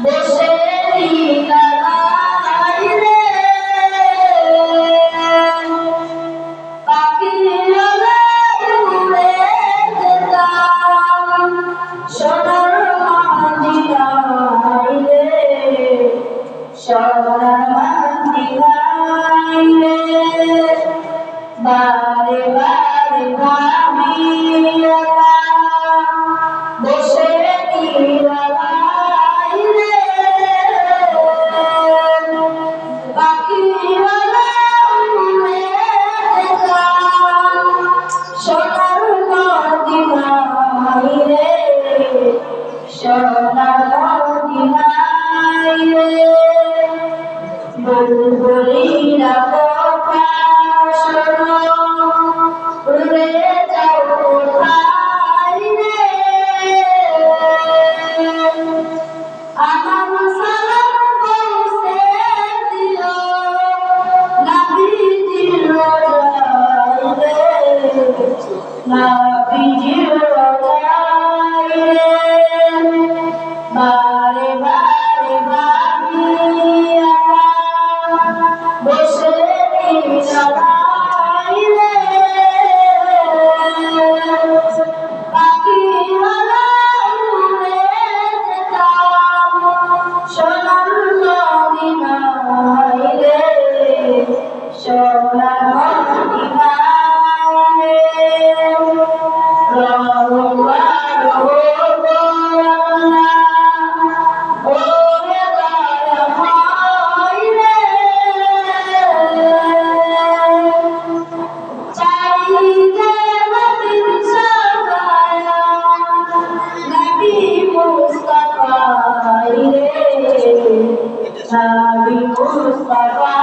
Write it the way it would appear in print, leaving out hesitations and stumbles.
দেশে নীলায় রে পাখিরা উড়ে যেতাম সোনার মদিনায় রে সোনার মদিনায় রে বারে বারে ভাবি দেশে নীলায় রে পাখিরা উড়ে যেতাম সোনার মদিনায় রে সোনার মদিনায় রে বুলবুলিরা কথা শোনো উড়ে যাও কোথায় রে আমার সালাম পৌঁছে দিও নবীজির রোজায় রে নবীজির রোজায় রে বারে বারে ভাবি দেশে নীলায় রে পাখিরা উড়ে যেতাম সোনার মদিনায় রে সোনার মদিনায় রে Nabi Mustafa,